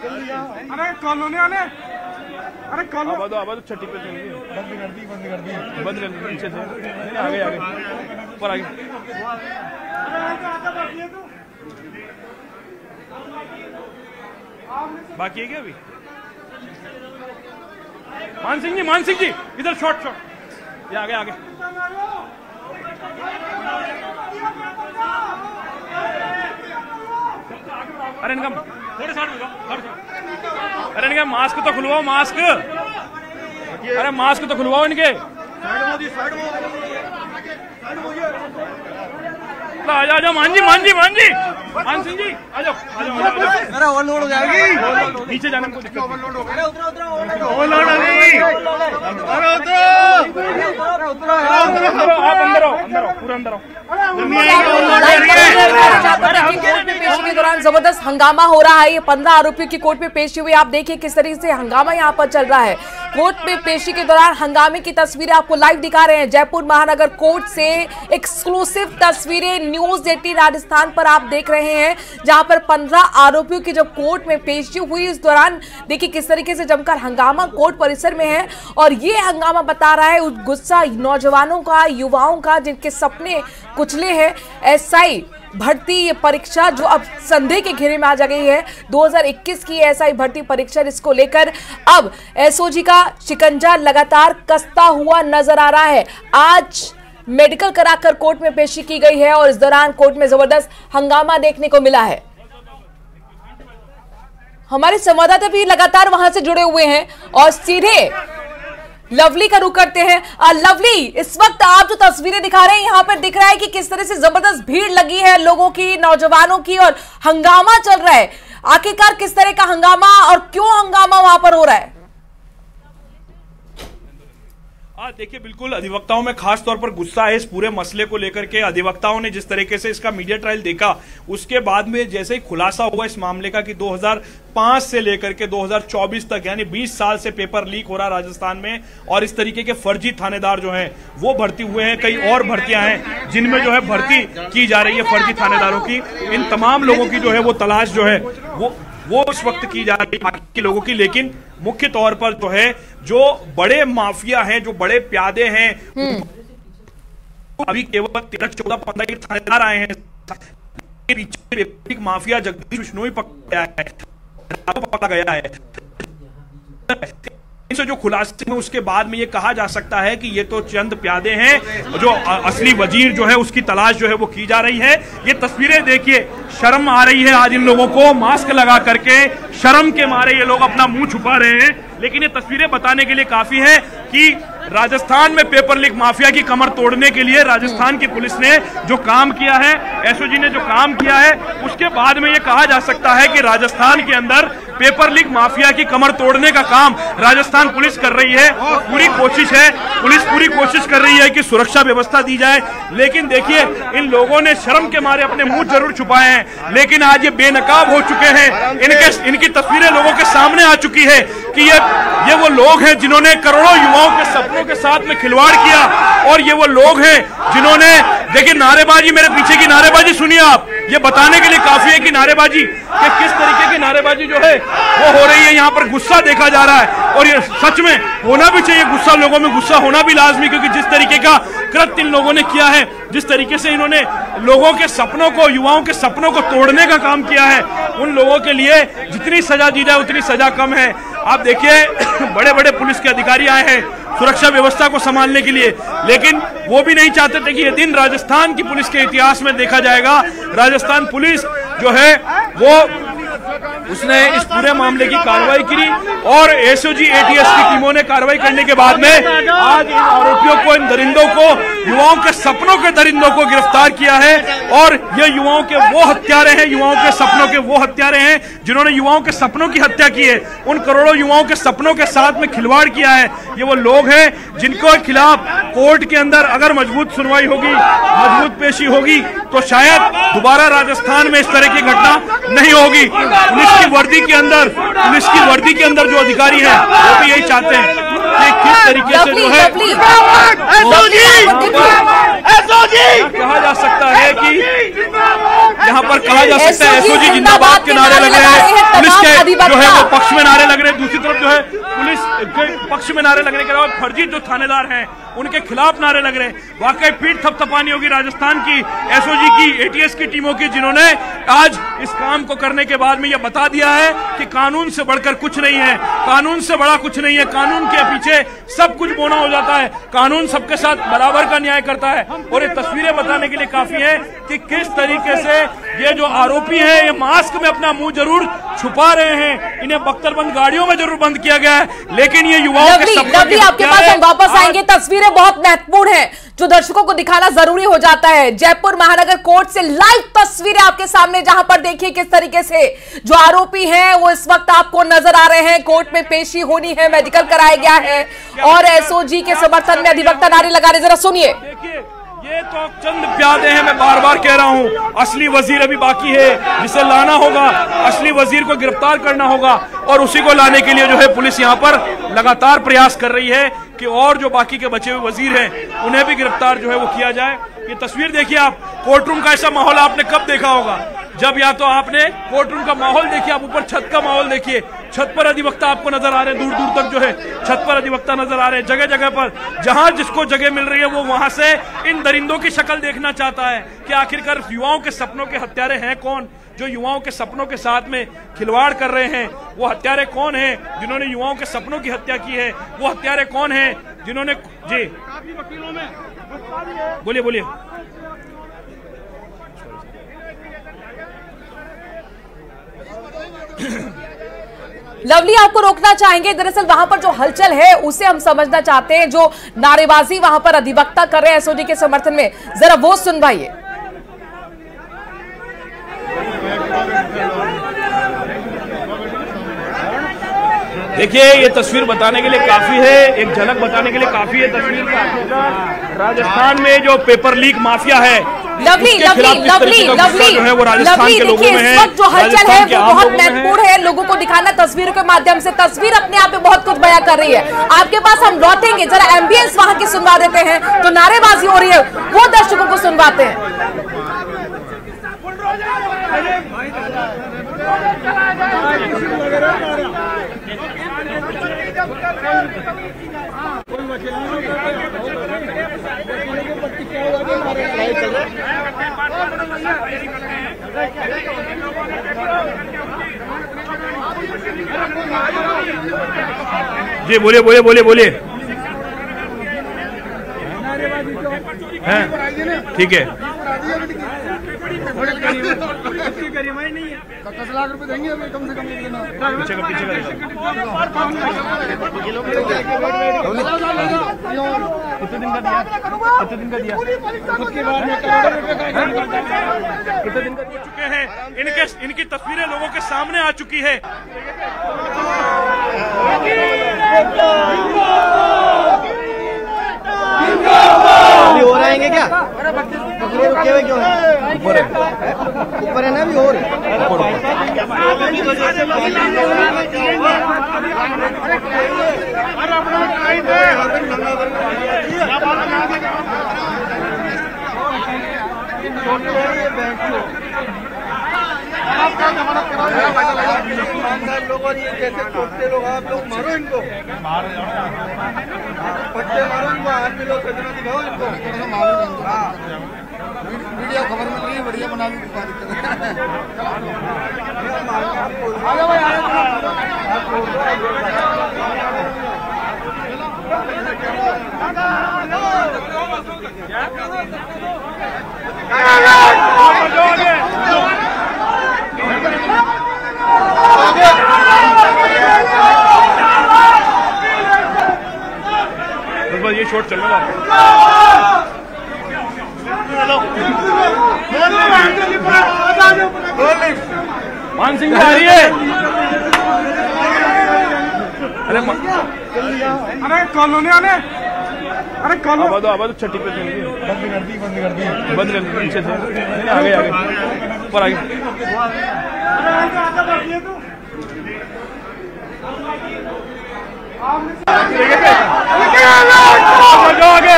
अरे कॉलोनी आने, अरे कॉलोनी आवाज छठी पे बंद कर दी नीचे से आगे ऊपर आगे। बाकी है क्या अभी? मान सिंह जी इधर शॉट ये आगे अरे इनका थोड़े साइड में जाओ। अरे इनका मास्क तो खुलवाओ, मास्क। अरे मास्क तो खुलवाओ इनके। आ जाओ मान सिंह जी आ जाओ। अरे ओवरलोड हो जाएगी, नीचे जाने में कोई दिक्कत नहीं। ओवरलोड हो गई। अरे आप अंदर आओ पूरा अंदर आओ। पेशी के दौरान जबरदस्त हंगामा हो रहा है। ये 15 आरोपियों की कोर्ट में पेशी हुई। आप देखिए किस तरीके से हंगामा यहाँ पर चल रहा है। कोर्ट में पेशी के दौरान हंगामे की तस्वीरें आपको लाइव दिखा रहे हैं। जयपुर महानगर कोर्ट से एक्सक्लूसिव तस्वीरें न्यूज 18 राजस्थान पर आप देख रहे हैं, जहां पर 15 आरोपियों की जब कोर्ट में पेशी हुई, इस दौरान देखिए किस तरीके से जमकर हंगामा कोर्ट परिसर में है। और ये हंगामा बता रहा है उस गुस्सा नौजवानों का, युवाओं का, जिनके सपने कुचले हैं। एसआई भर्ती ये परीक्षा जो अब संदेह के घेरे में आ जा गई है, 2021 की एसआई भर्ती परीक्षा, जिसको लेकर अब एसओजी का शिकंजा लगातार कसता हुआ नजर आ रहा है। आज मेडिकल कराकर कोर्ट में पेशी की गई है और इस दौरान कोर्ट में जबरदस्त हंगामा देखने को मिला है। हमारे संवाददाता भी लगातार वहां से जुड़े हुए हैं और सीधे लवली का रुख करते हैं। लवली, इस वक्त आप जो तस्वीरें दिखा रहे हैं, यहाँ पर दिख रहा है कि किस तरह से जबरदस्त भीड़ लगी है लोगों की, नौजवानों की, और हंगामा चल रहा है। आखिरकार किस तरह का हंगामा और क्यों हंगामा वहां पर हो रहा है? देखिए, बिल्कुल अधिवक्ताओं में खास तौर पर गुस्सा है इस पूरे मसले को लेकर के। अधिवक्ताओं ने जिस तरीके से इसका मीडिया ट्रायल देखा, उसके बाद में जैसे ही खुलासा हुआ इस मामले का कि 2005 से लेकर के 2024 तक यानी 20 साल से पेपर लीक हो रहा है राजस्थान में, और इस तरीके के फर्जी थानेदार जो हैं वो भर्ती हुए हैं। कई और भर्तियां हैं जिनमें जो है भर्ती की जा रही है फर्जी थानेदारों की। इन तमाम लोगों की जो है वो तलाश जो है वो इस वक्त की जा रही है बाकी लोगों की। लेकिन मुख्य तौर पर जो है जो बड़े माफिया हैं, जो बड़े प्यादे हैं, अभी केवल 13, 14, 15 थानेदार आए हैं। पीछे एक माफिया जगदीश बिश्नोई पकड़ा गया है। इनसे जो खुलासे में उसके बाद में ये कहा जा सकता है कि ये तो चंद प्यादे हैं, जो असली वजीर जो है उसकी तलाश जो है वो की जा रही है। ये तस्वीरें देखिए, शर्म आ रही है आज इन लोगों को, मास्क लगा करके शर्म के मारे ये लोग अपना मुंह छुपा रहे हैं। लेकिन ये तस्वीरें बताने के लिए काफी है कि राजस्थान में पेपर लीक माफिया की कमर तोड़ने के लिए राजस्थान की पुलिस ने जो काम किया है, एसओजी ने जो काम किया है, उसके बाद में ये कहा जा सकता है कि राजस्थान के अंदर पेपर लीक माफिया की कमर तोड़ने का काम राजस्थान पुलिस कर रही है। पूरी कोशिश है, पुलिस पूरी कोशिश कर रही है कि सुरक्षा व्यवस्था दी जाए। लेकिन देखिए, इन लोगों ने शर्म के मारे अपने मुंह जरूर छुपाए हैं, लेकिन आज ये बेनकाब हो चुके हैं। इनकी तस्वीरें लोगों के सामने आ चुकी है कि ये वो लोग हैं जिन्होंने करोड़ों युवाओं के सपनों के साथ में खिलवाड़ किया, और ये वो लोग हैं जिन्होंने, देखिए नारेबाजी, मेरे पीछे की नारेबाजी सुनिए आप, ये बताने के लिए काफी है कि नारेबाजी कि किस तरीके की नारेबाजी जो है वो हो रही है। यहाँ पर गुस्सा देखा जा रहा है और ये सच में होना भी चाहिए, गुस्सा लोगों में गुस्सा होना भी लाजमी, क्योंकि जिस तरीके का कृत्य इन लोगों ने किया है, जिस तरीके से इन्होंने लोगों के सपनों को, युवाओं के सपनों को तोड़ने का काम किया है, उन लोगों के लिए जितनी सजा दी जाए उतनी सजा कम है। आप देखिए, बड़े बड़े पुलिस के अधिकारी आए हैं सुरक्षा व्यवस्था को संभालने के लिए, लेकिन वो भी नहीं चाहते थे कि ये दिन राजस्थान की पुलिस के इतिहास में देखा जाएगा। राजस्थान पुलिस जो है वो उसने इस पूरे मामले की कार्रवाई की और एसओजी एटीएस की टीमों ने कार्रवाई करने के बाद में आज इन आरोपियों को, इन दरिंदों को, युवाओं के सपनों के दरिंदों को गिरफ्तार किया है। और ये युवाओं के वो हत्यारे हैं, युवाओं के सपनों के वो हत्यारे हैं जिन्होंने युवाओं के सपनों की हत्या की है, उन करोड़ों युवाओं के सपनों के साथ में खिलवाड़ किया है। ये वो लोग हैं जिनको खिलाफ कोर्ट के अंदर अगर मजबूत सुनवाई होगी, मजबूत पेशी होगी, तो शायद दोबारा राजस्थान में इस तरह की घटना नहीं होगी। पुलिस की वर्दी के अंदर जो अधिकारी हैं वो भी यही चाहते हैं कि किस तरीके से जो है कहा जा सकता है कि यहाँ पर कहा जा सकता है एसओजी जिंदाबाद के नारे लग रहे हैं, पुलिस के जो है वो पक्ष में नारे लग रहे हैं, दूसरी तरफ जो है पुलिस के पक्ष में नारे लगने के अलावा फर्जी जो थानेदार हैं उनके खिलाफ नारे लग रहे हैं। वाकई पीठ थपथपानी होगी राजस्थान की एसओजी की, एटीएस की टीमों की, जिन्होंने आज इस काम को करने के बाद में यह बता दिया है कि कानून से बढ़कर कुछ नहीं है, कानून से बड़ा कुछ नहीं है, कानून के पीछे सब कुछ बोना हो जाता है, कानून सबके साथ बराबर का न्याय करता है। और ये तस्वीरें बताने के लिए काफी है कि किस तरीके से ये जो आरोपी हैं ये मास्क में अपना मुंह जरूर छुपा रहे हैं, इन्हें बख्तरबंद गाड़ियों में जरूर बंद किया गया है, लेकिन ये युवाओं के सपनों आपके पास हम वापस आएंगे। तस्वीरें बहुत महत्वपूर्ण है जो दर्शकों को दिखाना जरूरी हो जाता है। जयपुर महानगर कोर्ट से लाइव तस्वीरें आपके सामने, जहां पर देखिए किस तरीके से जो आरोपी हैं वो इस वक्त आपको नजर आ रहे हैं। कोर्ट में पेशी होनी है, मेडिकल कराया गया है और एसओजी के समर्थन में अधिवक्ता नारे लगा रहे। जरा सुनिए। देखिए ये तो चंद प्यादे हैं, मैं बार बार कह रहा हूं, असली वजीर अभी बाकी है जिसे लाना होगा, असली वजीर को गिरफ्तार करना होगा और उसी को लाने के लिए जो है पुलिस यहां पर लगातार प्रयास कर रही है कि और जो बाकी के बचे हुए वजीर हैं उन्हें भी गिरफ्तार जो है वो किया जाए। ये तस्वीर देखिए आप, कोर्टरूम का ऐसा माहौल आपने कब देखा होगा, जब या तो आपने कोर्टरूम का माहौल देखिए, आप ऊपर छत का माहौल देखिए, छत पर अधिवक्ता आपको नजर आ रहे हैं, दूर दूर तक जो है छत पर अधिवक्ता नजर आ रहे हैं, जगह जगह पर जहां जिसको जगह मिल रही है वो वहां से इन दरिंदों की शक्ल देखना चाहता है कि आखिरकार युवाओं के सपनों के हत्यारे हैं कौन, जो युवाओं के सपनों के साथ में खिलवाड़ कर रहे हैं, वो हत्यारे कौन हैं जिन्होंने युवाओं के सपनों की हत्या की है, वो हत्यारे कौन हैं जिन्होंने जी बोलिए बोलिए। लवली आपको रोकना चाहेंगे, दरअसल वहां पर जो हलचल है उसे हम समझना चाहते हैं, जो नारेबाजी वहां पर अधिवक्ता कर रहे हैं एसओजी के समर्थन में, जरा वो सुनवाइए। देखिए ये तस्वीर बताने के लिए काफी है, एक झलक बताने के लिए काफी है तस्वीर का। राजस्थान में जो पेपर लीक माफिया है लवली जो हलचल है वो बहुत महत्वपूर्ण है, लोगों को दिखाना तस्वीरों के माध्यम से। तस्वीर अपने आप में बहुत कुछ बयां कर रही है। आपके पास हम लौटेंगे, जरा एम्बियंस वहां की सुनवा देते हैं, जो नारेबाजी हो रही है वो दर्शकों को सुनवाते हैं। जी बोलिए बोलिए बोलिए बोलिए। हैं ठीक है, 10 लाख रुपए देंगे हमें कम से कम। पीछे का कितने दिन का दिया, कितने दिन का दिया, उसके बाद में कितने दिन का दिया चुके हैं। इनकी तस्वीरें लोगों के सामने आ चुकी है। हो रहेंगे क्या? रुके हुए क्यों है? ऊपर है ना, अभी और लोग और ये कैसे छोड़ते लोग, आप लोग मारो इनको, पट्टे मारो इनको, हाथ में लोग सजना दिखाओ इनको। वीडियो खबर मिल रही है, बढ़िया बना दी। ये शॉट चलने वाला मान सिंह आ रही है। अरे कॉलोनी आने, अरे कॉलोनी आबा तो छठी पे बंद कर दी पीछे से, आगे आगे ऊपर आगे। आगे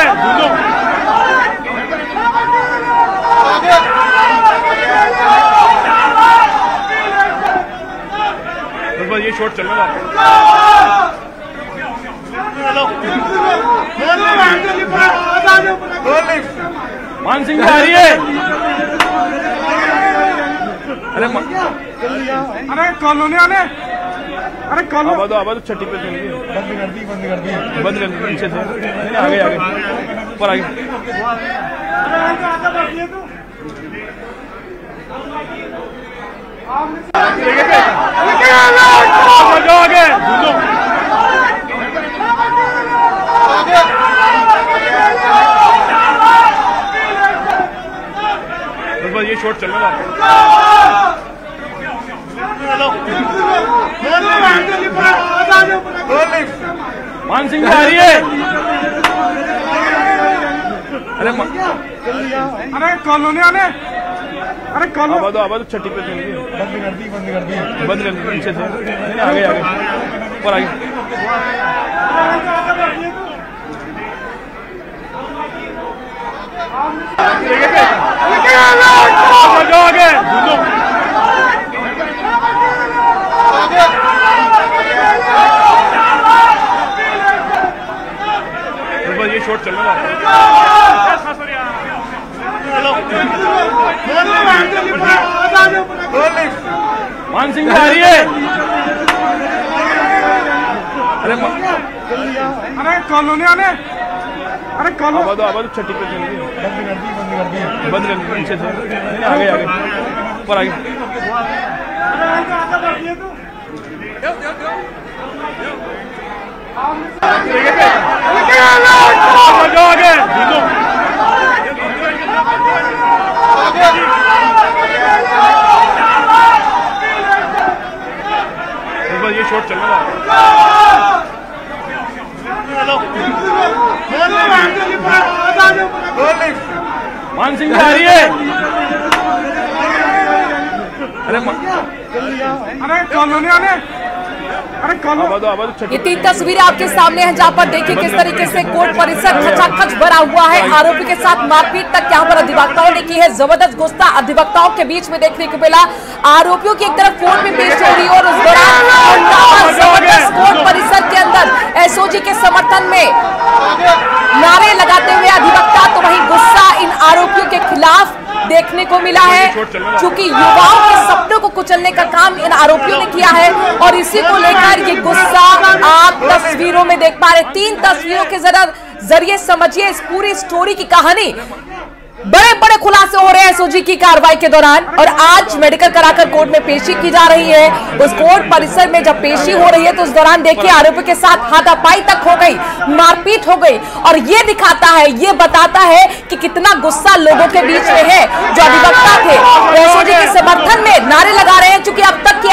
शॉट चल रहा है। मान सिंह आ रही है। अरे कॉलोनी आने, अरे कॉलोनी आवाज छठी पे चलिए। बंद कर दी पीछे से। आगे आगे ऊपर आगे। बस ये शॉट चल रहा है। मान सिंह आ रही है। अरे कॉलोनी आने, अरे कॉलोनी आवाज छठी पे चलिए। बंद कर दी पीछे से। आगे आगे ऊपर आगे। बस ये शॉट चल रहा है। मान सिंह आ रही है। अरे कॉलोनी आने, अरे कॉलोनी आवाज छठी पे चलिए। बंद कर दी पीछे से। आगे आगे ऊपर आगे। बस ये शॉट चल रहा है। मान सिंह आ रही है। अरे कॉलोनी आने, अरे कॉलोनी। ये 3 तस्वीरें आपके सामने हैं जहां पर देखिए किस तरीके से कोर्ट परिसर खचाखच भरा हुआ है। आरोपी के साथ मारपीट तक यहाँ पर अधिवक्ताओं ने की है। जबरदस्त गुस्सा अधिवक्ताओं के बीच में देखने को मिला। आरोपियों की एक तरफ कोर्ट में पेश हो रही है और उस दौरान जबरदस्त कोर्ट परिसर के अंदर एसओजी के समर्थन में नारे लगाते हुए अधिवक्ता, तो वहीं गुस्सा इन आरोपियों के खिलाफ देखने को मिला है, क्योंकि युवाओं के सपनों को कुचलने का काम इन आरोपियों ने किया है और इसी को लेकर ये गुस्सा आप तस्वीरों में देख पा रहे। 3 तस्वीरों के जरिए समझिए इस पूरी स्टोरी की कहानी। बड़े बड़े खुलासे हो रहे हैं एसओजी की कार्रवाई के दौरान और आज मेडिकल कराकर कोर्ट में पेशी की जा रही है। उस कोर्ट परिसर में जब पेशी हो रही है तो उस दौरान देखिए आरोपी के साथ हाथापाई तक हो गई, मारपीट हो गई और ये दिखाता है, ये बताता है कि कितना गुस्सा लोगों के बीच में है। जो अधिवक्ता थे एसओजी के समर्थन में नारे लगा रहे हैं, क्योंकि अब तक की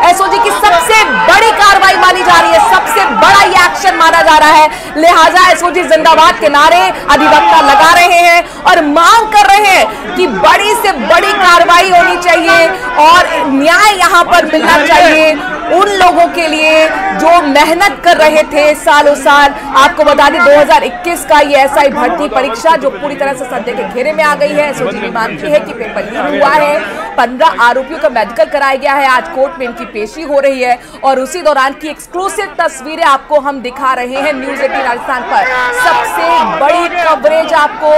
एसओजी की सबसे बड़ी कार्रवाई मानी जा रही है, सबसे बड़ा ये एक्शन माना जा रहा है। लिहाजा एसओजी जिंदाबाद के नारे अधिवक्ता लगा रहे हैं और मांग कर रहे हैं कि बड़ी से बड़ी कार्रवाई होनी चाहिए और न्याय यहां पर मिलना चाहिए उन लोगों के लिए जो मेहनत कर रहे थे सालों साल। आपको बता दें 2021 का ये एसआई भर्ती परीक्षा जो पूरी तरह से संदेह के घेरे में आ गई है। एसओजी भी मानती है कि पेपर लीक हुआ है। 15 आरोपियों का मेडिकल कराया गया है। आज कोर्ट में इनकी पेशी हो रही है और उसी दौरान की एक्सक्लूसिव तस्वीरें आपको हम दिखा रहे हैं न्यूज 18 राजस्थान पर। सबसे बड़ी कवरेज आपको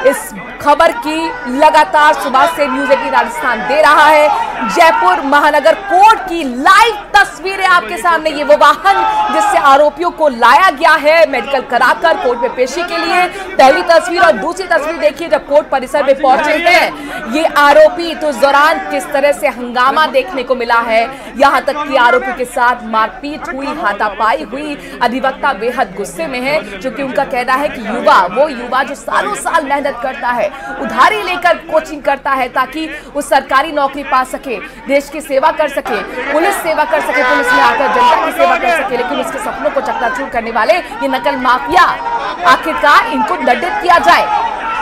इस खबर की लगातार सुबह से न्यूज 18 राजस्थान दे रहा है। जयपुर महानगर कोर्ट की लाइव तस्वीरें आपके सामने। ये वो वाहन जिससे आरोपियों को लाया गया है मेडिकल कराकर कोर्ट में पेशी के लिए। पहली तस्वीर और दूसरी तस्वीर देखिए जब कोर्ट परिसर में पहुंचे हैं ये आरोपी, तो इस दौरान किस तरह से हंगामा देखने को मिला है। यहां तक कि आरोपी के साथ मारपीट हुई, हाथापाई हुई। अधिवक्ता बेहद गुस्से में है क्योंकि उनका कहना है कि वो युवा जो सालों साल मेहनत करता है, उधारी लेकर कोचिंग करता है ताकि वो सरकारी नौकरी पा सके, देश की सेवा कर सके, पुलिस सेवा कर सके, पुलिस में आकर जनता की सेवा कर सके, लेकिन उसके सपनों को चकनाचूर करने वाले ये नकल माफिया, आखिरकार इनको दंडित किया जाए,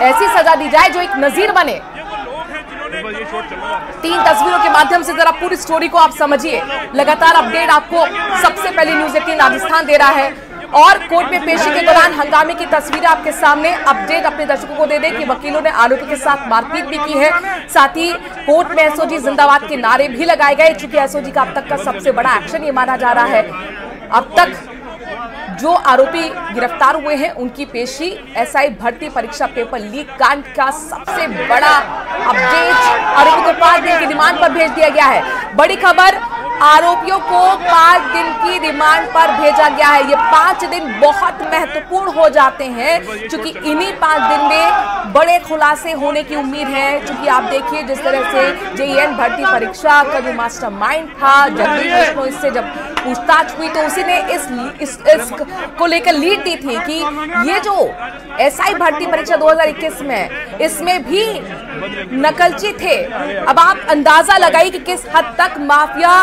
ऐसी सजा दी जाए जो एक नजीर बने। 3 तस्वीरों के माध्यम से जरा पूरी स्टोरी को आप समझिए। लगातार अपडेट आपको सबसे पहले न्यूज 18 राजस्थान दे रहा है और कोर्ट में पेशी के दौरान हंगामे की तस्वीरें आपके सामने। अपडेट अपने दर्शकों को दे दें कि वकीलों ने आरोपी के साथ मारपीट भी की है, साथ ही कोर्ट में एसओजी जिंदाबाद के नारे भी लगाए गए। चूंकि एसओजी का अब तक का सबसे बड़ा एक्शन ये माना जा रहा है। अब तक जो आरोपी गिरफ्तार हुए हैं उनकी पेशी एसआई भर्ती परीक्षा पेपर लीक कांड का सबसे बड़ा अपडेट। आरोपी को 5 दिन की रिमांड पर भेज दिया गया है। बड़ी खबर, आरोपियों को 5 दिन की रिमांड पर भेजा गया है। ये 5 दिन बहुत महत्वपूर्ण हो जाते हैं क्योंकि इन्हीं 5 दिन में बड़े खुलासे होने की उम्मीद है। क्योंकि आप देखिए जिस तरह से जेईएन भर्ती परीक्षा का जो मास्टरमाइंड था जगदीश बिश्नोई, इससे जब पूछताछ हुई तो उसी ने इस को लेकर लीड दी थी कि ये जो एसआई भर्ती परीक्षा 2021 में इसमें भी नकलची थे। अब आप अंदाजा लगाइए कि किस हद तक माफिया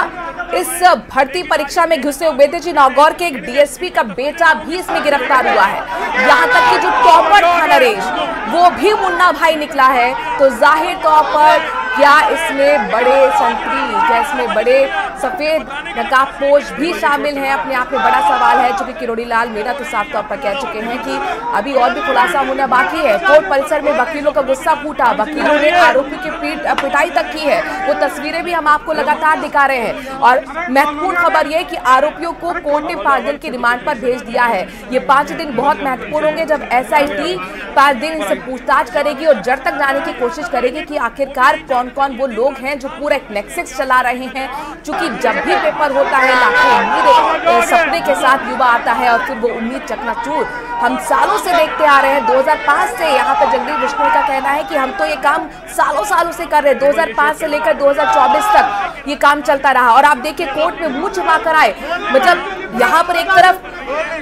इस भर्ती परीक्षा में घुसे हुए थे। जी नागौर के एक डीएसपी का बेटा भी इसमें गिरफ्तार हुआ है। यहाँ तक कि जो टॉपर था नरेश, वो भी मुन्ना भाई निकला है। तो जाहिर तौर पर क्या इसमें बड़े संतरी, क्या इसमें बड़े सफेद नकाबपोश भी शामिल हैं, अपने आप में बड़ा सवाल है। चूंकि किरोड़ी लाल मीणा तो साफ तौर पर कह चुके हैं कि अभी और भी खुलासा होना बाकी है। कोर्ट परिसर में वकीलों का गुस्सा फूटा, वकीलों ने आरोपी की पिटाई तक की है। वो तस्वीरें भी हम आपको लगातार दिखा रहे हैं। और महत्वपूर्ण खबर यह कि आरोपियों को कोर्ट ने 5 दिन की रिमांड पर भेज दिया है। ये 5 दिन बहुत महत्वपूर्ण होंगे जब एसआईटी 5 दिन इनसे पूछताछ करेगी और जड़ तक जाने की कोशिश करेगी कि आखिरकार कौन कौन वो लोग हैं जो पूरा एक नेक्सस चला रहे हैं। चूंकि जब भी पेपर होता है लाखों उम्मीद सपने के साथ युवा आता है और फिर वो उम्मीद चकनाचूर। हम सालों से देखते आ रहे हैं, 2005 से यहाँ पर जगदीश बिश्नोई का कहना है कि हम तो ये काम सालों से कर रहे हैं। 2005 से लेकर 2024 तक ये काम चलता रहा। और आप देखिए कोर्ट में मुंह छिपा कर आए, मतलब यहाँ पर एक तरफ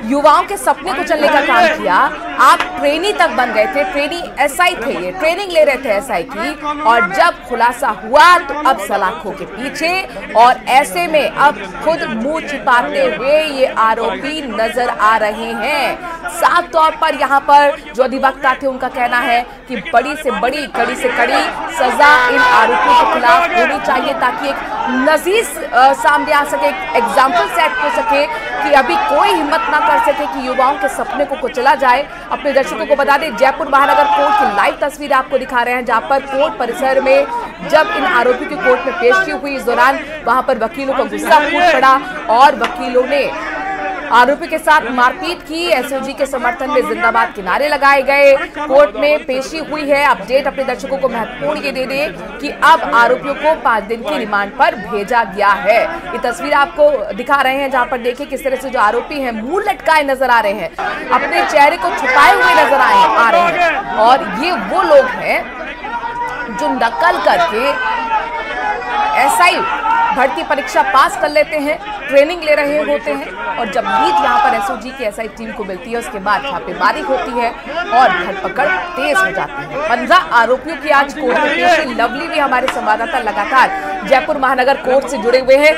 युवाओं के सपने कुचलने का काम किया। आप ट्रेनी तक बन गए थे, ट्रेनी एसआई थे, ये ट्रेनिंग ले रहे थे एसआई की। और जब खुलासा हुआ तो अब सलाखों के पीछे, और ऐसे में अब खुद मुंह छिपाते हुए ये आरोपी नजर आ रहे हैं। साफ तौर पर यहाँ पर जो अधिवक्ता थे उनका कहना है कि बड़ी से बड़ी, कड़ी से कड़ी सजा इन आरोपियों के खिलाफ होनी चाहिए ताकि एक नजीर सामने आ सके, एक एग्जाम्पल सेट हो सके कि अभी कोई हिम्मत ना कर सके कि युवाओं के सपने को कुचला जाए। अपने दर्शकों को बता दें, जयपुर महानगर कोर्ट की लाइव तस्वीर आपको दिखा रहे हैं जहां पर कोर्ट परिसर में जब इन आरोपियों की कोर्ट में पेशी हुई, इस दौरान वहां पर वकीलों का गुस्सा फूट पड़ा और वकीलों ने आरोपी के साथ मारपीट की। एसओजी के समर्थन में जिंदाबाद के नारे लगाए गए। कोर्ट में पेशी हुई है। अपडेट अपने दर्शकों को महत्वपूर्ण ये दे दें कि अब आरोपियों को 5 दिन की रिमांड पर भेजा गया है। ये तस्वीर आपको दिखा रहे हैं जहां पर देखिए किस तरह से जो आरोपी हैं मुंह लटकाए नजर आ रहे हैं, अपने चेहरे को छुपाए हुए नजर आ रहे हैं। और ये वो लोग हैं जो नकल करके एसआई भर्ती परीक्षा पास कर लेते हैं, ट्रेनिंग ले रहे होते हैं और जब लीड यहाँ पर एसओजी की एसआई टीम को मिलती है उसके बाद छापेमारी होती है और धरपकड़ तेज हो जाती है। 15 आरोपियों की आज कोर्ट में पेशी। लवली भी हमारे संवाददाता लगातार जयपुर महानगर कोर्ट से जुड़े हुए हैं।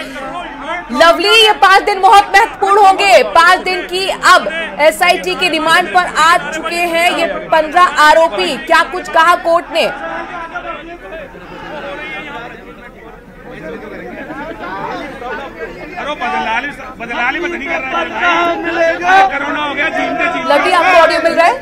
लवली, ये 5 दिन बहुत महत्वपूर्ण होंगे। 5 दिन की अब एसआईटी की रिमांड पर आ चुके हैं ये 15 आरोपी। क्या कुछ कहा कोर्ट ने? बदलाली मत नहीं कर रहा है, कोरोना हो गया, जीते लवली आपको ऑडियो मिल रहा है?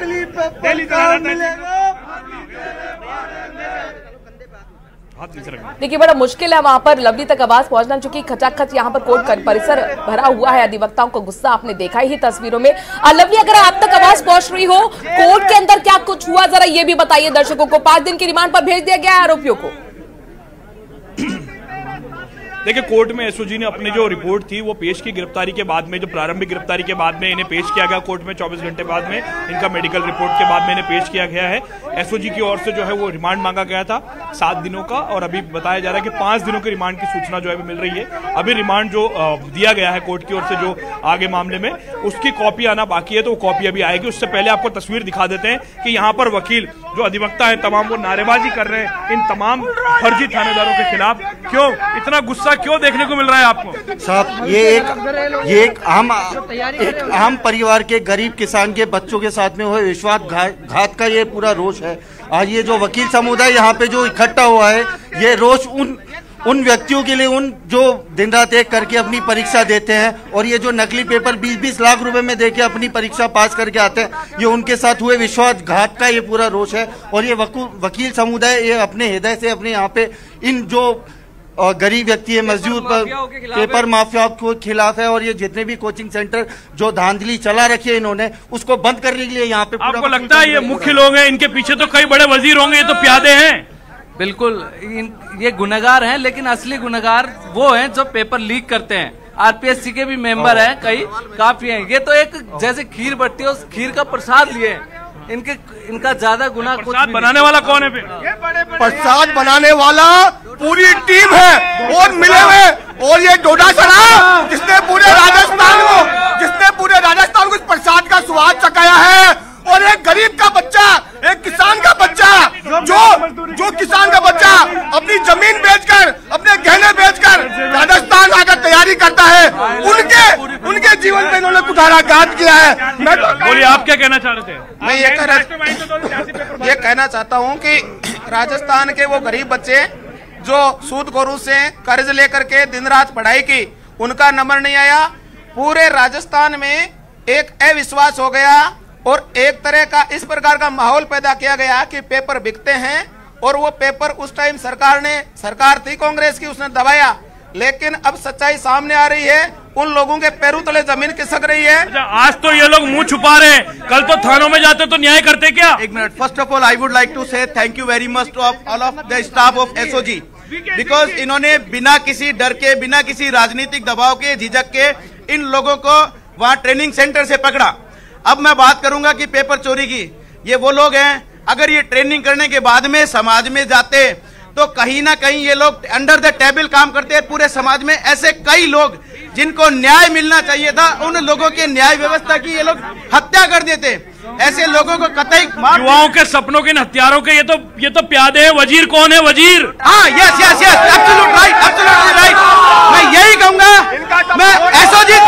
देखिए बड़ा मुश्किल है वहां पर लवली तक आवाज पहुंचना, चूंकि खचाखच यहाँ पर कोर्ट परिसर भरा हुआ है। अधिवक्ताओं को गुस्सा आपने देखा ही तस्वीरों में। लवली, अगर आप तक आवाज पहुंच रही हो, कोर्ट के अंदर क्या कुछ हुआ जरा ये भी बताइए दर्शकों को। 5 दिन की रिमांड पर भेज दिया गया है आरोपियों को। देखिए कोर्ट में एसओजी ने अपनी जो रिपोर्ट थी वो पेश की। गिरफ्तारी के बाद में, जो प्रारंभिक गिरफ्तारी के बाद में इन्हें पेश किया गया कोर्ट में 24 घंटे बाद में, इनका मेडिकल रिपोर्ट के बाद में इन्हें पेश किया गया है। एसओजी की ओर से जो है वो रिमांड मांगा गया था 7 दिनों का और अभी बताया जा रहा है कि 5 दिनों की रिमांड की सूचना जो है मिल रही है। अभी रिमांड जो दिया गया है कोर्ट की ओर से जो आगे मामले में, उसकी कॉपी आना बाकी है, तो वो कॉपी अभी आएगी। उससे पहले आपको तस्वीर दिखा देते हैं कि यहाँ पर वकील जो अधिवक्ता है तमाम वो नारेबाजी कर रहे हैं इन तमाम फर्जी थानेदारों के खिलाफ। क्यों इतना गुस्सा क्यों देखने को मिल रहा है आपको? साहब ये एक आम परिवार के गरीब किसान के बच्चों के साथ में हुए विश्वासघात का ये पूरा रोष है। आज ये जो वकील समुदाय यहाँ पे जो इकट्ठा हुआ है, ये रोष उन व्यक्तियों के लिए, उन जो दिन रात एक करके अपनी परीक्षा देते हैं और ये जो नकली पेपर 20-20 लाख रुपए में देके अपनी परीक्षा पास करके आते हैं, ये उनके साथ हुए विश्वासघात का ये पूरा रोष है। और ये वकील समुदाय ये अपने हृदय से अपने यहाँ पे इन जो गरीब व्यक्ति है, मजदूर पर पेपर माफिया के खिलाफ है। और ये जितने भी कोचिंग सेंटर जो धांधली चला रखी है इन्होंने, उसको बंद करने के लिए यहाँ पे आपको लगता है ये मुख्य लोग हैं, इनके पीछे तो कई बड़े वजीर होंगे, ये तो प्यादे हैं। बिल्कुल ये गुनहगार हैं, लेकिन असली गुनहगार वो हैं जो पेपर लीक करते हैं। आरपीएससी के भी मेंबर हैं, कई काफी हैं। ये तो एक जैसे खीर बटती है, उस खीर का प्रसाद लिए इनका ज्यादा गुना। प्रसाद बनाने वाला कौन है? प्रसाद बनाने वाला पूरी टीम है और मिले हुए। और ये डोडासरा जिसने पूरे राजस्थान को इस प्रसाद का स्वाद चखाया है। और एक गरीब का बच्चा, एक किसान का बच्चा, जो किसान का बच्चा अपनी जमीन बेचकर, अपने गहने बेचकर राजस्थान आकर तैयारी करता है, उनके जीवन में इन्होंने कुठाराघात किया है। मैं तो बोलिए, आप क्या कहना चाह रहे थे? मैं ये कहना चाहता हूं कि राजस्थान के वो गरीब बच्चे जो सूदखोरों से कर्ज लेकर के दिन रात पढ़ाई की, उनका नंबर नहीं आया। पूरे राजस्थान में एक अविश्वास हो गया और एक तरह का इस प्रकार का माहौल पैदा किया गया कि पेपर बिकते हैं। और वो पेपर उस टाइम सरकार थी कांग्रेस की, उसने दबाया। लेकिन अब सच्चाई सामने आ रही है, उन लोगों के पैरों तले जमीन खिसक रही है। अच्छा, आज तो ये लोग मुंह छुपा रहे हैं, कल तो थानों में जाते तो न्याय करते क्या? एक minute, first of all I would like to say thank you very much to all of the staff of SOG, because इन्होंने बिना किसी डर के, बिना किसी राजनीतिक दबाव के, झिझक के इन लोगों को वहां ट्रेनिंग सेंटर से पकड़ा। अब मैं बात करूंगा कि पेपर चोरी की, ये वो लोग हैं, अगर ये ट्रेनिंग करने के बाद में समाज में जाते तो कहीं ना कहीं ये लोग अंडर द टेबल काम करते हैं। पूरे समाज में ऐसे कई लोग जिनको न्याय मिलना चाहिए था, उन लोगों के न्याय व्यवस्था की ये लोग हत्या कर देते। ऐसे लोगों को कतई युवाओं के सपनों के हत्यारों के ये तो प्यादे हैं। वजीर कौन है? वजीर, हाँ, यस, एब्सोल्युटली राइट। मैं यही कहूंगा, मैं एसओजी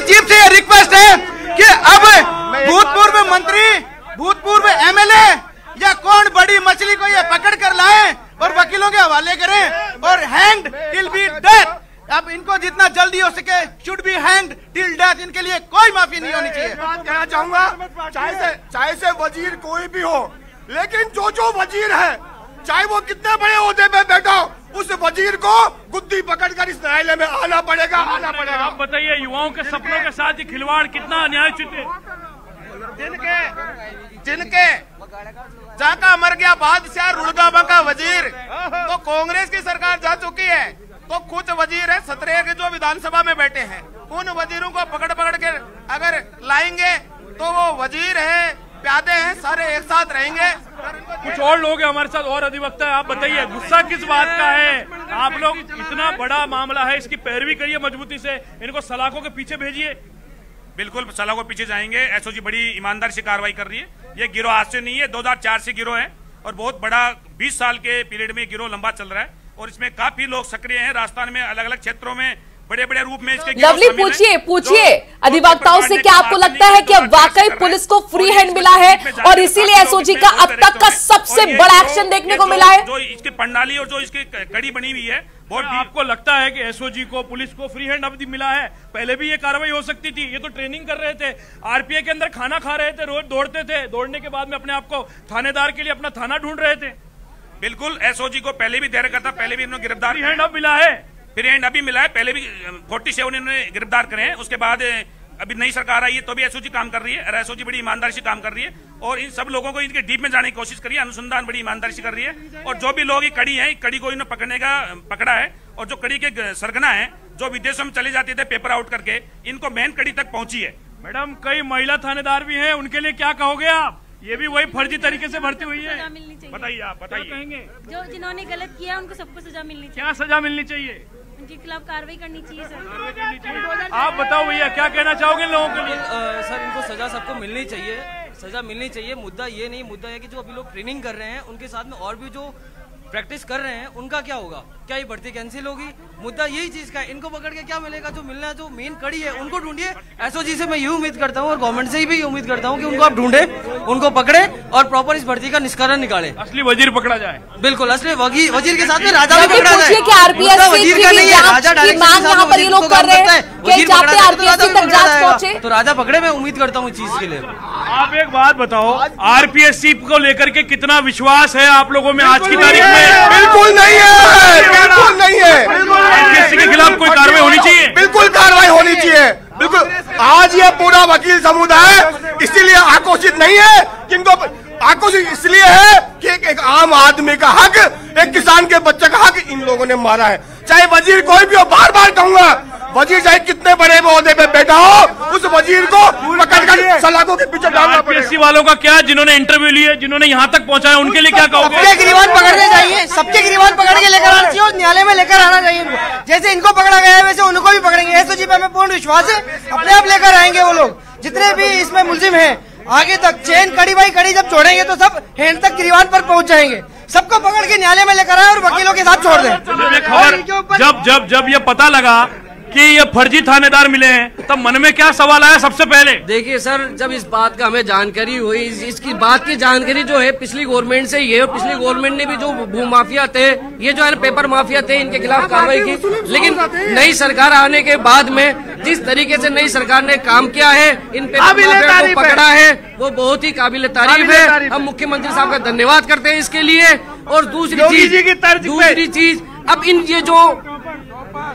चीफ से ये रिक्वेस्ट है कि अब भूतपूर्व मंत्री, भूतपूर्व एमएलए या कौन बड़ी मछली को ये पकड़ कर लाए और वकीलों के हवाले करें और हैंग्ड टिल बी डेथ। अब इनको जितना जल्दी हो सके should be hanged till death. इनके लिए कोई माफी नहीं होनी चाहिए। बात कहना चाहूंगा, चाहे से वजीर कोई भी हो, लेकिन जो वजीर है, चाहे वो कितने बड़े ओहदे में बैठा हो, उस वजीर को गुद्दी पकड़कर इस न्यायालय में आना पड़ेगा। आप बताइए, युवाओं के सपनों के साथ ये खिलवाड़ कितना अन्यायोचित है? जिनके जाका मर गया बादशाह रुड़गामा का वजीर, तो कांग्रेस की सरकार जा चुकी है। तो कुछ वजीर है 17 के जो विधानसभा में बैठे हैं, उन वजीरों को पकड़ के अगर लाएंगे तो वो वजीर है, प्यादे हैं, सारे एक साथ रहेंगे। कुछ और लोग हैं हमारे साथ, और अधिवक्ता है। आप बताइए, गुस्सा किस बात का है? आप लोग, इतना बड़ा मामला है, इसकी पैरवी करिए मजबूती से, इनको सलाखों के पीछे भेजिए। बिल्कुल सलाखों के पीछे जाएंगे। एसओजी बड़ी ईमानदारी से कार्रवाई कर रही है। ये गिरोह आज से नहीं है, 2004 से गिरोह है और बहुत बड़ा 20 साल के पीरियड में गिरोह लंबा चल रहा है और इसमें काफी लोग सक्रिय हैं। राजस्थान में अलग अलग क्षेत्रों में बड़े बड़े रूप में इसके लवली, पूछिए अधिवक्ताओं से, क्या आपको लगता है कि अब वाकई पुलिस को फ्री हैंड मिला है और इसीलिए एसओजी का अब तक का सबसे बड़ा एक्शन देखने को मिला है? जो इसकी प्रणाली और जो इसकी कड़ी बनी हुई है, बहुत। आपको लगता है कि एसओजी को, पुलिस को फ्री हैंड अब मिला है? पहले भी ये कार्रवाई हो सकती थी। ये तो ट्रेनिंग कर रहे थे, आरपीए के अंदर खाना खा रहे थे, रोज दौड़ते थे, दौड़ने के बाद में अपने आप को थानेदार के लिए अपना थाना ढूंढ रहे थे। बिल्कुल, एसओजी को पहले भी धैर्य करता, पहले भी इन्होंने गिरफ्तार, फ्री हैंड अब मिला है, फ्री हैंड अभी मिला है। पहले भी 47 इन्होंने गिरफ्तार करे हैं। उसके बाद अभी नई सरकार आई है तो भी एसओजी काम कर रही है और एसओजी बड़ी ईमानदारी से काम कर रही है और इन सब लोगों को इनके डीप में जाने की कोशिश करी है। अनुसंधान बड़ी ईमानदारी से कर रही है और जो भी लोग ये कड़ी है, कड़ी को इन्होंने पकड़ा है और जो कड़ी के सरगना है, जो विदेशों में चले जाते थे पेपर आउट करके, इनको मेन कड़ी तक पहुंची है। मैडम, कई महिला थानेदार भी हैं, उनके लिए क्या कहोगे आप? ये भी वही फर्जी तरीके से भर्ती हुई है। बताइए, आप बताइए, कहेंगे? जो जिन्होंने गलत किया उनको सबको सजा मिलनी चाहिए। क्या सजा मिलनी चाहिए? उनके खिलाफ कार्रवाई करनी चाहिए सर। आप बताओ भैया, क्या कहना चाहोगे लोगों के लिए? सर, इनको सजा सबको मिलनी चाहिए, सजा मिलनी चाहिए। मुद्दा ये नहीं, मुद्दा है कि जो अभी लोग ट्रेनिंग कर रहे हैं उनके साथ में और भी जो प्रैक्टिस कर रहे हैं उनका क्या होगा? क्या ये भर्ती कैंसिल होगी? मुद्दा यही चीज का है। इनको पकड़ के क्या मिलेगा? जो मिलना है, जो मेन कड़ी है उनको ढूंढिए। एसओजी से मैं ये उम्मीद करता हूँ और गवर्नमेंट से भी उम्मीद करता हूँ कि उनको आप ढूंढे, उनको पकड़े और प्रॉपर इस भर्ती का निष्करण निकाले। असली वजीर पकड़ा जाए। बिल्कुल, असली वजीर के साथ में राजा भी पकड़ा जाए। वजीर का नहीं है, राजा डायरेक्ट यहाँ पर ये लोग कर रहे हैं कि चाहते आरपीएससी तक जांच पहुंचे, तो राजा पकड़े। मैं उम्मीद करता हूँ इस चीज के लिए। आप एक बात बताओ, आरपीएससी को लेकर के कितना विश्वास है आप लोगों में आज की तारीख में? बिल्कुल नहीं है, बिल्कुल नहीं है। आरपीएससी के खिलाफ कोई कार्रवाई होनी चाहिए, बिल्कुल कार्रवाई होनी चाहिए, बिल्कुल। आज ये पूरा वकील समुदाय इसीलिए आक्रोशित नहीं है, किनको आक्रोशित इसलिए है कि एक आम आदमी का हक, एक किसान के बच्चे का हक इन लोगों ने मारा है। चाहे वजीर कोई भी हो, बार बार कहूंगा, वजीर चाहे कितने बड़े ओहदे पे बैठा हो, उस वजीर को पकड़कर सलाखों के पीछे डालना पड़ेगा। आरपीएससी वालों का क्या, जिन्होंने इंटरव्यू लिए, जिन्होंने यहाँ तक पहुँचाया, उनके लिए क्या कहोगे? सबके गिरफ्तार पकड़ने चाहिए, सबके गिरफ्तार पकड़ के लेकर आना चाहिए और न्यायालय में लेकर आना चाहिए इनको। जैसे इनको पकड़ा गया है वैसे उनको भी पकड़ेंगे। एसओजी पे हमें पूर्ण विश्वास है, अपने आप लेकर आएंगे वो लोग जितने भी इसमें मुलजिम हैं। आगे तक चेन कड़ी बाई कड़ी जब छोड़ेंगे तो सब हैंड तक गिरफ्तार पर पहुंच जाएंगे। सबको पकड़ के न्यायालय में लेकर आए और वकीलों के साथ छोड़ दें। जब ये पता लगा कि ये फर्जी थानेदार मिले हैं, तब मन में क्या सवाल आया सबसे पहले? देखिए सर, जब इस बात का हमें जानकारी हुई, इसकी बात की जानकारी जो है पिछली गवर्नमेंट से ये, और पिछली गवर्नमेंट ने भी जो भू माफिया थे, ये जो है पेपर माफिया थे, इनके खिलाफ कार्रवाई की। लेकिन नई सरकार आने के बाद में जिस तरीके से नई सरकार ने काम किया है, इन पेपर माफिया को पकड़ा है, वो बहुत ही काबिल तारीफ है। हम मुख्यमंत्री साहब का धन्यवाद करते हैं इसके लिए। और दूसरी चीज अब इन ये जो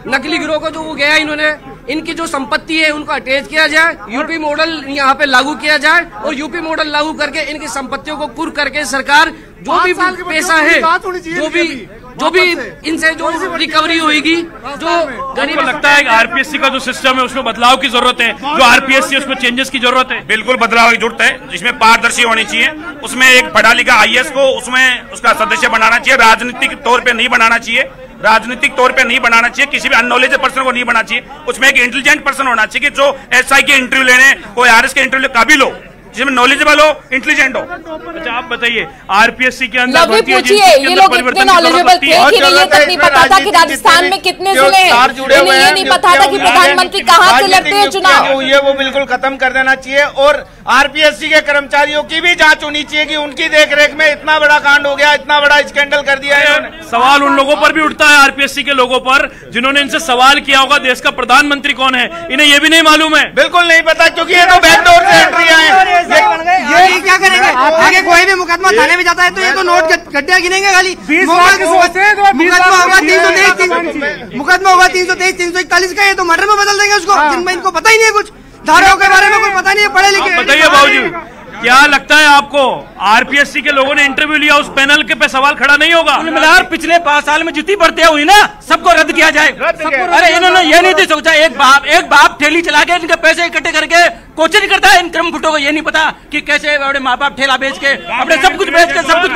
नकली गिरोह को जो वो गया, इन्होंने इनकी जो संपत्ति है उनको अटैच किया जाए, यूपी मॉडल यहाँ पे लागू किया जाए और यूपी मॉडल लागू करके इनकी संपत्तियों को कुर्क करके सरकार जो भी पैसा है, जो भी इनसे जो रिकवरी होगी, जो गरीब लगता है आरपीएससी का जो सिस्टम है उसमें बदलाव की जरूरत है, जो आरपीएससी उसमें चेंजेस की जरूरत है। बिल्कुल बदलाव की जरूरत है, जिसमें पारदर्शी होनी चाहिए। उसमें एक पढ़ा लिखा आईएएस को उसमें उसका सदस्य बनाना चाहिए, राजनीतिक तौर पे नहीं बनाना चाहिए, राजनीतिक तौर पे नहीं बनाना चाहिए, किसी भी अननॉलेज पर्सन को नहीं बनाना चाहिए। उसमें एक इंटेलिजेंट पर्सन होना चाहिए कि जो एसआई के इंटरव्यू लेने, कोई आरएस के इंटरव्यू काबिल हो, जिसमें नॉलेजेबल हो, इंटेलिजेंट हो। अच्छा आप बताइए, आरपीएससी के अंदर ये लोग इतने नॉलेजेबल थे कि ये तक नहीं पता था कि राजस्थान में कितने जिले हैं, इन्हें ये नहीं पता था कि प्रधानमंत्री कहाँ से लड़ते हैं चुनाव। ये वो बिल्कुल खत्म कर देना चाहिए और आरपीएससी के कर्मचारियों की भी जांच होनी चाहिए कि उनकी देखरेख में इतना बड़ा कांड हो गया, इतना बड़ा स्कैंडल कर दिया है। सवाल उन लोगों पर भी उठता है, आरपीएससी के लोगों पर, जिन्होंने इनसे सवाल किया होगा देश का प्रधानमंत्री कौन है, इन्हें ये भी नहीं मालूम है। बिल्कुल नहीं पता, क्योंकि ये तो बैकडोर से एंट्री आए। ये क्या करेंगे? आगे कोई भी मुकदमा थाने में जाता है तो ये तो नोट गड्ढे गिनेंगे खाली। मुकदमा होगा 323, मुकदमा होगा 323, 341 का, ये तो मर्डर में बदल देंगे उसको, जिनमें इनको पता ही नहीं है, कुछ धाराओं के बारे में कोई पता नहीं है, पढ़े लिखे। बताइए बाबूजी, क्या लगता है आपको आरपीएससी के लोगों ने इंटरव्यू लिया, उस पैनल के पे सवाल खड़ा नहीं होगा? कुल मिलाकर पिछले 5 साल में जितनी भर्तियां हुई ना, सबको रद्द किया जाए। अरे इन्होंने ये नहीं सोचा, एक बाप ठेली चला के इनके पैसे इकट्ठे करके कोचिंग करता है, इन क्रम फुटो को ये नहीं पता कि कैसे अपने माँ बाप ठेला बेच के अपने सब कुछ बेच के सब कुछ,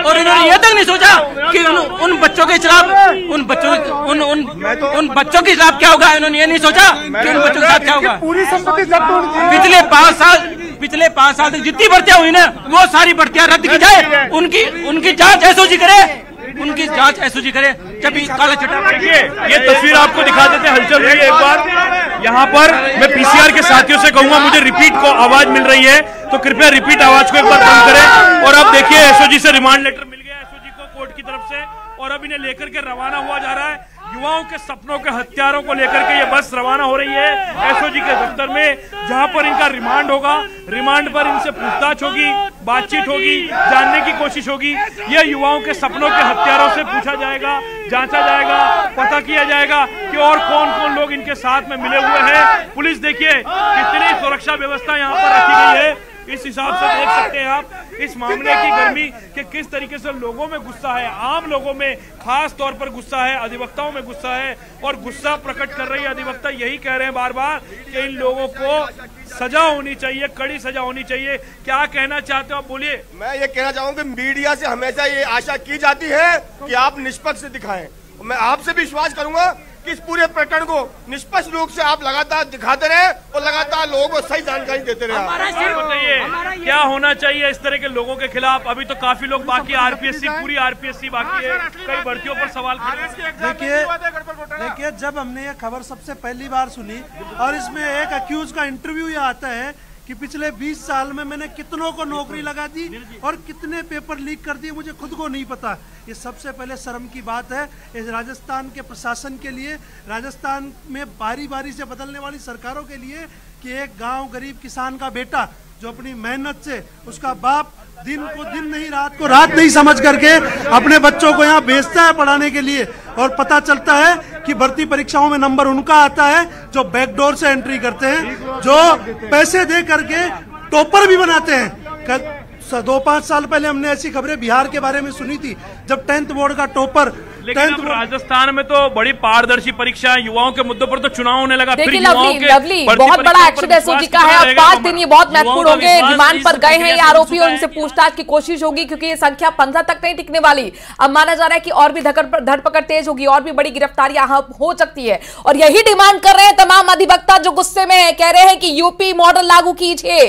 और इन्होंने ये तक नहीं सोचा कि उन बच्चों के खिलाफ उन बच्चों के खिलाफ क्या होगा। इन्होंने ये नहीं सोचा कि उन बच्चों के साथ क्या होगा। पूरी संपत्ति जब्त होनी चाहिए। पिछले 5 साल तक जितनी भर्तियां हुई ना, वो सारी भर्तियां रद्द की जाए, उनकी जांच एसओजी करे, उनकी जांच एसओजी करे। जब काला चट्टा, देखिए ये तस्वीर आपको दिखा देते हैं, हलचल रही है एक बार यहाँ पर। मैं पीसीआर के साथियों से कहूंगा, मुझे रिपीट को आवाज मिल रही है, तो कृपया रिपीट आवाज को एक बार बंद करें। और अब देखिए एसओजी से रिमांड लेटर मिल गया एसओजी को कोर्ट की तरफ से, और अब इन्हें लेकर के रवाना हुआ जा रहा है। युवाओं के सपनों के हत्यारों को लेकर के ये बस रवाना हो रही है एसओजी के दफ्तर में, जहां पर इनका रिमांड होगा। रिमांड पर इनसे पूछताछ होगी, बातचीत होगी, जानने की कोशिश होगी। ये युवाओं के सपनों के हत्यारों से पूछा जाएगा, जांचा जाएगा, पता किया जाएगा कि और कौन कौन लोग इनके साथ में मिले हुए हैं। पुलिस देखिए कितनी सुरक्षा व्यवस्था यहाँ पर रखी गई है, इस हिसाब से देख सकते हैं आप इस मामले की गर्मी कि किस तरीके से लोगों में गुस्सा है, आम लोगों में खास तौर पर गुस्सा है, अधिवक्ताओं में गुस्सा है, और गुस्सा प्रकट कर रही है अधिवक्ता यही कह रहे हैं बार बार कि इन लोगों को सजा होनी चाहिए, कड़ी सजा होनी चाहिए। क्या कहना चाहते हो आप, बोलिए। मैं ये कहना चाहूंगा कि मीडिया से हमेशा ये आशा की जाती है कि आप निष्पक्ष दिखाएं। मैं आपसे विश्वास करूंगा कि इस पूरे प्रकरण को निष्पक्ष रूप से आप लगातार दिखाते रहे और लगातार लोगों को सही जानकारी देते रहे। बताइए क्या होना चाहिए इस तरह के लोगों के खिलाफ? अभी तो काफी लोग बाकी, आरपीएससी पूरी आरपीएससी बाकी है, कई भर्तियों पर सवाल। देखिए, जब हमने ये खबर सबसे पहली बार सुनी और इसमें एक अक्यूज का इंटरव्यू ये आता है कि पिछले 20 साल में मैंने कितनों को नौकरी लगा दी और कितने पेपर लीक कर दिए, मुझे खुद को नहीं पता। ये सबसे पहले शर्म की बात है इस राजस्थान के प्रशासन के लिए, राजस्थान में बारी बारी से बदलने वाली सरकारों के लिए, कि एक गांव गरीब किसान का बेटा जो अपनी मेहनत से, उसका बाप दिन को दिन नहीं, रात को रात नहीं समझ करके अपने बच्चों को यहाँ भेजता है पढ़ाने के लिए, और पता चलता है कि भर्ती परीक्षाओं में नंबर उनका आता है जो बैकडोर से एंट्री करते हैं, जो पैसे दे करके टॉपर भी बनाते हैं। 2-5 साल पहले हमने ऐसी खबरें बिहार के बारे में सुनी थी, जब 10th बोर्ड का टॉपर। लेकिन अब राजस्थान में तो बड़ी पारदर्शी परीक्षा, युवाओं के मुद्दों पर तो चुनाव होने लगा। देखिए लवली, बहुत बड़ा एक्शन एसओजी का है। अब 5 दिन ये बहुत महत्वपूर्ण होंगे। रिमांड पर गए हैं ये आरोपी और इनसे पूछताछ की कोशिश होगी, क्योंकि ये संख्या 15 तक नहीं टिकने वाली। अब माना जा रहा है कि और भी धरपकड़ तेज होगी, और भी बड़ी गिरफ्तारियां हो सकती है। और यही डिमांड कर रहे हैं तमाम अधिवक्ता जो गुस्से में है, कह रहे हैं कि यूपी मॉडल लागू कीजिए।